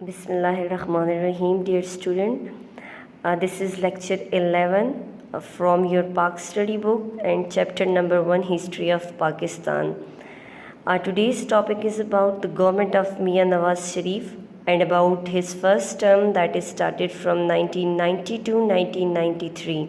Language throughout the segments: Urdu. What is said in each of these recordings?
Bismillahirrahmanirrahim, dear student. This is lecture 11 from your Pak study book and chapter number 1, History of Pakistan. Today's topic is about the government of Mian Nawaz Sharif and about his first term that is started from 1990 to 1993.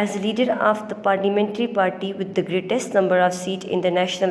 As leader of the parliamentary party with the greatest number of seats in the National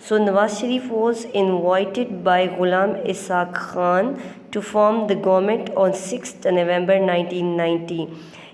So Nawaz Sharif was invited by Ghulam Ishaq Khan to form the government on 6th November 1990.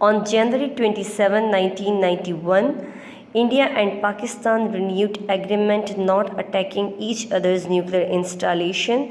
On January 27, 1991, India and Pakistan renewed agreement not attacking each other's nuclear installation.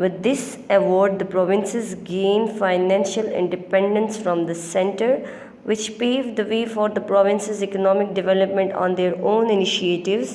With this award, the provinces gained financial independence from the center, which paved the way for the provinces' economic development on their own initiatives.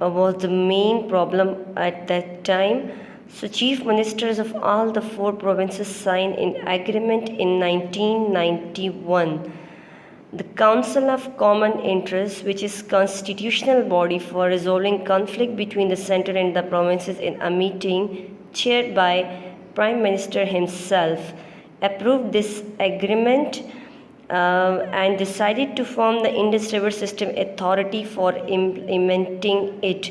was the main problem at that time. So chief ministers of all the 4 provinces signed an agreement in 1991. The Council of Common Interest, which is constitutional body for resolving conflict between the center and the provinces in a meeting chaired by Prime Minister himself, approved this agreement and decided to form the Indus River System Authority for implementing it.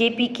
KPK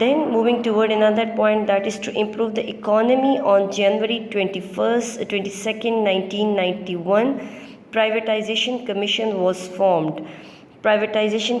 Then moving toward another point, that is to improve the economy, on January 22nd, 1991, Privatization Commission was formed. Privatization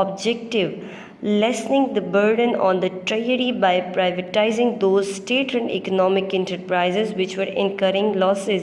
objective lessening the burden on the treasury by privatizing those state-run economic enterprises which were incurring losses.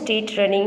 state running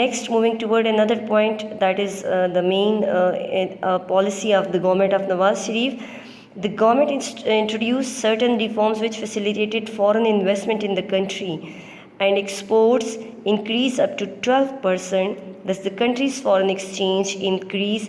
Next, moving toward another point, that is the main policy of the government of Nawaz Sharif. The government introduced certain reforms which facilitated foreign investment in the country, and exports increased up to 12%. Thus the country's foreign exchange increase.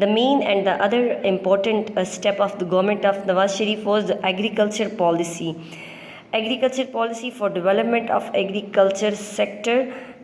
The main and the other important step of the government of Nawaz Sharif was the agriculture policy. Agriculture policy for development of agriculture sector,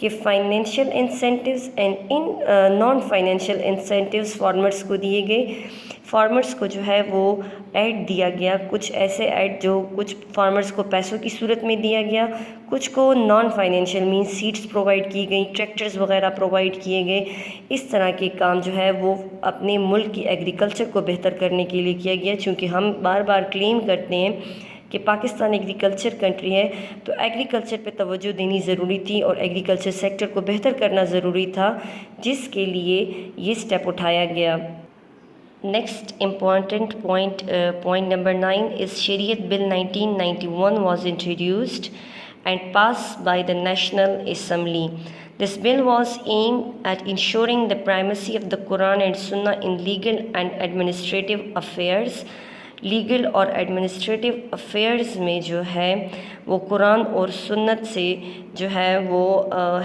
کہ financial incentives and non financial incentives farmers کو دیے گئے. فارمرز کو جو ہے وہ ایڈ دیا گیا، کچھ ایسے ایڈ جو کچھ فارمرز کو پیسوں کی صورت میں دیا گیا، کچھ کو non financial means seeds provide کی گئیں، ٹریکٹرز وغیرہ پرووائڈ کیے گئے. اس طرح کے کام جو ہے وہ اپنے ملک کی ایگریکلچر کو بہتر کرنے کے لیے کیا گیا. چونکہ ہم بار بار کلیم کرتے ہیں کہ پاکستان ایگریکلچر کنٹری ہے، تو ایگریکلچر پہ توجہ دینی ضروری تھی اور ایگریکلچر سیکٹر کو بہتر کرنا ضروری تھا، جس کے لیے یہ سٹیپ اٹھایا گیا. Next important point number 9 is Shariat Bill 1991 was introduced and passed by the National Assembly. This bill was aimed at ensuring the primacy of the Quran and Sunnah in legal and administrative affairs. Legal اور ایڈمنسٹریٹو افیئرز میں جو ہے وہ قرآن اور سنت سے جو ہے وہ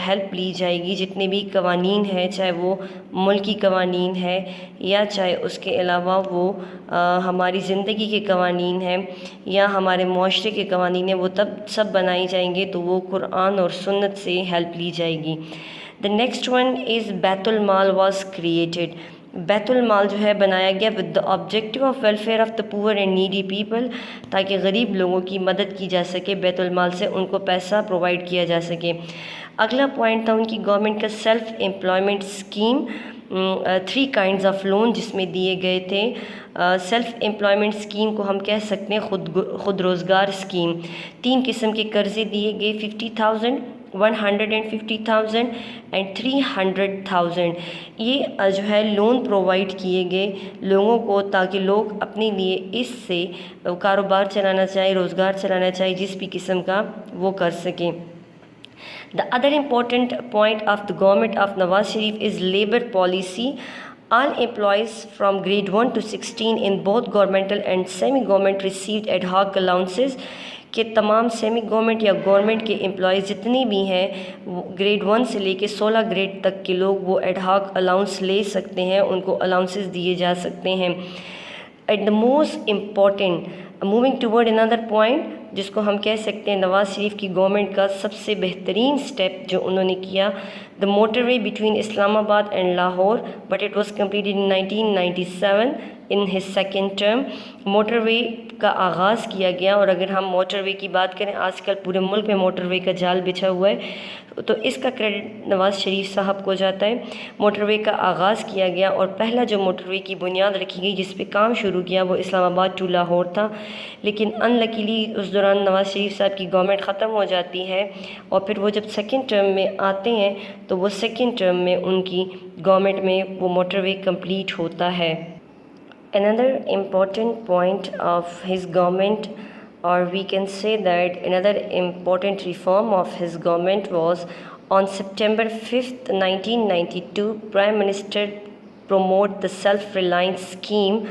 ہیلپ لی جائے گی. جتنے بھی قوانین ہیں، چاہے وہ ملکی قوانین ہے یا چاہے اس کے علاوہ وہ ہماری زندگی کے قوانین ہیں یا ہمارے معاشرے کے قوانین ہیں، وہ تب سب بنائی جائیں گے تو وہ قرآن اور سنت سے ہیلپ لی جائے گی. The next one is بیت المال was created. بیت المال جو ہے بنایا گیا with the objective of welfare of the poor and needy people، تاکہ غریب لوگوں کی مدد کی جا سکے، بیت المال سے ان کو پیسہ پرووائڈ کیا جا سکے. اگلا پوائنٹ تھا ان کی گورنمنٹ کا self employment scheme. 3 kinds of loan جس میں دیے گئے تھے. سیلف امپلائمنٹ اسکیم کو ہم کہہ سکتے ہیں خود روزگار اسکیم. 3 قسم کے قرضے دیے گئے، 50,000 150,000 اینڈ 300,000. یہ جو ہے لون پرووائڈ کیے گئے لوگوں کو تاکہ لوگ اپنے لیے اس سے کاروبار چلانا چاہے، روزگار چلانا چاہے، جس بھی قسم کا وہ کر سکیں. The other important point of the government of Nawaz Sharif is labor policy. All employees from grade 1 to 16 in both governmental and semi-government received ad hoc allowances. کہ تمام سیمی گورنمنٹ یا گورنمنٹ کے امپلائیز جتنے بھی ہیں گریڈ 1 سے لے کے 16 گریڈ تک کے لوگ وہ ایڈ ہاک الاؤنس لے سکتے ہیں، ان کو الاؤنسز دیے جا سکتے ہیں. And the most important moving toward another point جس کو ہم کہہ سکتے ہیں نواز شریف کی گورنمنٹ کا سب سے بہترین سٹیپ جو انہوں نے کیا، the motor way between Islamabad and Lahore, but it was completed in 1997 in his second term. Motorway کا آغاز کیا گیا، اور اگر ہم موٹر وے کی بات کریں آج کل پورے ملک میں موٹر وے کا جال بچھا ہوا ہے، تو اس کا کریڈٹ نواز شریف صاحب کو جاتا ہے. موٹر وے کا آغاز کیا گیا اور پہلا جو موٹر وے کی بنیاد رکھی گئی جس پہ کام شروع کیا وہ اسلام آباد ٹو لاہور تھا. لیکن ان لکیلی اس دوران نواز شریف صاحب کی گورنمنٹ ختم ہو جاتی ہے، اور پھر وہ جب سیکنڈ ٹرم میں آتے ہیں تو وہ سیکنڈ ٹرم میں ان کی گورنمنٹ میں وہ موٹر وے کمپلیٹ ہوتا ہے. Another important point of his government, or we can say that another important reform of his government was on September 5th, 1992, Prime Minister promote the self-reliance scheme.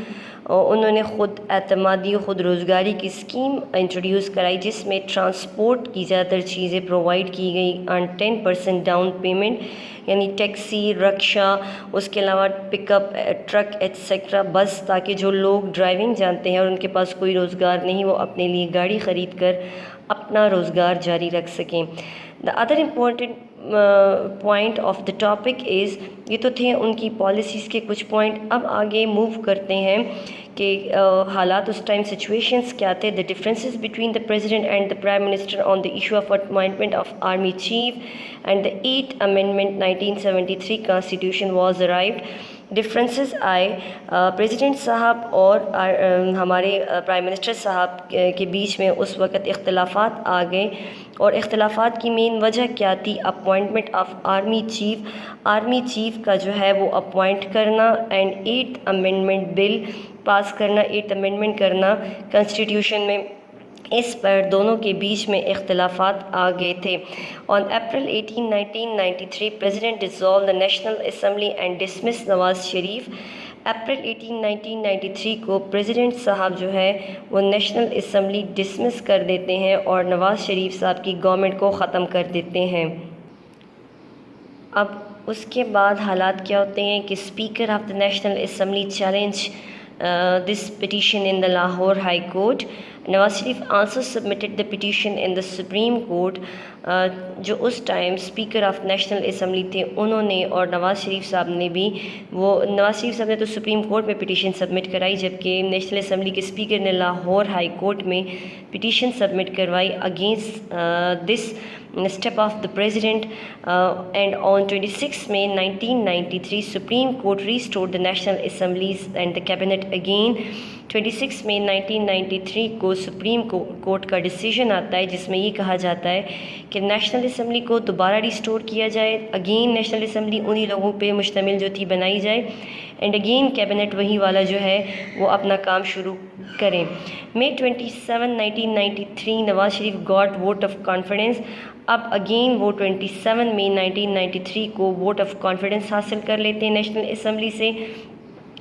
انہوں نے خود اعتمادی خود روزگاری کی اسکیم انٹروڈیوس کرائی جس میں ٹرانسپورٹ کی زیادہ تر چیزیں پرووائڈ کی گئی آن 10% ڈاؤن پیمنٹ، یعنی ٹیکسی، رکشا، اس کے علاوہ پک اپ ٹرک ایٹسیکٹرا، بس، تاکہ جو لوگ ڈرائیونگ جانتے ہیں اور ان کے پاس کوئی روزگار نہیں وہ اپنے لیے گاڑی خرید کر اپنا روزگار جاری رکھ سکیں. The other important point of the topic is, یہ تو تھے ان کی پالیسیز کے کچھ پوائنٹ. اب آگے موو کرتے ہیں کہ حالات اس ٹائم سچویشنز کیا تھے. The differences between the president and the prime minister on the issue of appointment of army chief and the 8th amendment 1973 constitution was arrived. Differences آئے پریزیڈنٹ صاحب اور ہمارے پرائم منسٹر صاحب کے بیچ میں اس وقت اختلافات آ گئے، اور اختلافات کی مین وجہ کیا تھی؟ Appointment of army chief, army chief کا جو ہے وہ اپوائنٹ کرنا اینڈ 8th amendment بل پاس کرنا، 8th amendment کرنا کانسٹیٹیوشن میں. اس پر دونوں کے بیچ میں اختلافات آ گئے تھے. آن April 18, 1993 President dissolved the National Assembly and dismissed Nawaz Sharif. April 18, 1993 کو پریزیڈنٹ صاحب جو ہے وہ نیشنل اسمبلی ڈسمس کر دیتے ہیں اور نواز شریف صاحب کی گورنمنٹ کو ختم کر دیتے ہیں. اب اس کے بعد حالات کیا ہوتے ہیں کہ speaker of the National Assembly challenge this petition in the Lahore High Court. Nawaz Sharif also submitted the petition in the Supreme Court. جو اس time speaker of National Assembly تھے انہوں نے اور نواز شریف صاحب نے بھی نواز شریف صاحب نے تو سپریم کورٹ میں پٹیشن سبمٹ کرائی، جبکہ نیشنل اسمبلی کے اسپیکر نے لاہور ہائی کورٹ میں پٹیشن سبمٹ کروائی against this step of the president, and on 26 May 1993 Supreme Court restored the National Assemblies and the cabinet again. 26 مئی 1993 کو سپریم کورٹ کا ڈیسیژن آتا ہے جس میں یہ کہا جاتا ہے کہ نیشنل اسمبلی کو دوبارہ ریسٹور کیا جائے، اگین نیشنل اسمبلی انہی لوگوں پہ مشتمل جو تھی بنائی جائے، اینڈ اگین کیبنٹ وہی والا جو ہے وہ اپنا کام شروع کریں. May 27 1993 Nawaz Sharif got vote of confidence. اب اگین وہ 27 مئی 1993 کو ووٹ آف کانفیڈنس حاصل کر لیتے ہیں نیشنل اسمبلی سے،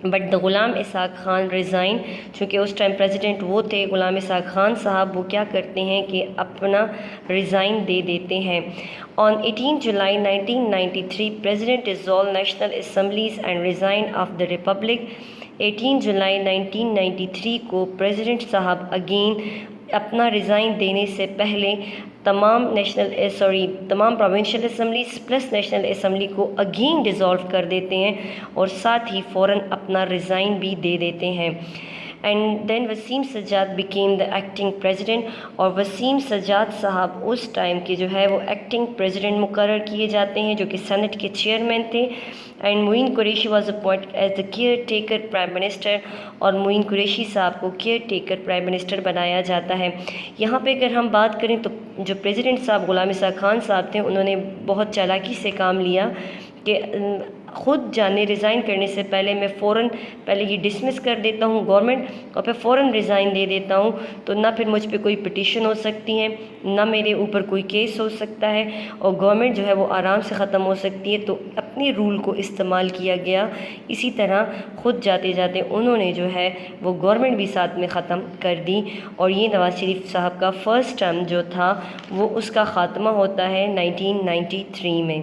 but the Ghulam Ishaq Khan resign. چونکہ اس ٹائم پریزیڈنٹ وہ تھے غلام اسحاق خان صاحب، وہ کیا کرتے ہیں کہ اپنا ریزائن دے دیتے ہیں. On 18 July 1993 President dissolved National Assemblies and resigned of the Republic. 18 جولائی 1993 کو پریزیڈنٹ صاحب اگین اپنا ریزائن دینے سے پہلے تمام provincial assemblies plus national assembly کو اگین ڈیزالو کر دیتے ہیں اور ساتھ ہی فوراً اپنا ریزائن بھی دے دیتے ہیں. And then Waseem Sajjad became the acting president, اور وسیم سجاد صاحب اس ٹائم کے جو ہے وہ ایکٹنگ پریزیڈنٹ مقرر کیے جاتے ہیں جو کہ سینٹ کے چیئرمین تھے. And Moeen Qureshi was appointed as the caretaker prime minister, اور معین قریشی صاحب کو کیئر ٹیکر پرائم منسٹر بنایا جاتا ہے. یہاں پہ اگر ہم بات کریں تو جو پریزیڈنٹ صاحب غلام اسحاق خان صاحب تھے انہوں نے بہت چالاکی سے کام لیا کہ خود جانے ریزائن کرنے سے پہلے میں فوراً پہلے یہ ڈسمس کر دیتا ہوں گورنمنٹ اور پھر فوراً ریزائن دے دیتا ہوں، تو نہ پھر مجھ پہ کوئی پٹیشن ہو سکتی ہے، نہ میرے اوپر کوئی کیس ہو سکتا ہے، اور گورنمنٹ جو ہے وہ آرام سے ختم ہو سکتی ہے. تو اپنے رول کو استعمال کیا گیا. اسی طرح خود جاتے جاتے انہوں نے جو ہے وہ گورنمنٹ بھی ساتھ میں ختم کر دی، اور یہ نواز شریف صاحب کا فرسٹ ٹرم جو تھا وہ اس کا خاتمہ ہوتا ہے 1993 میں.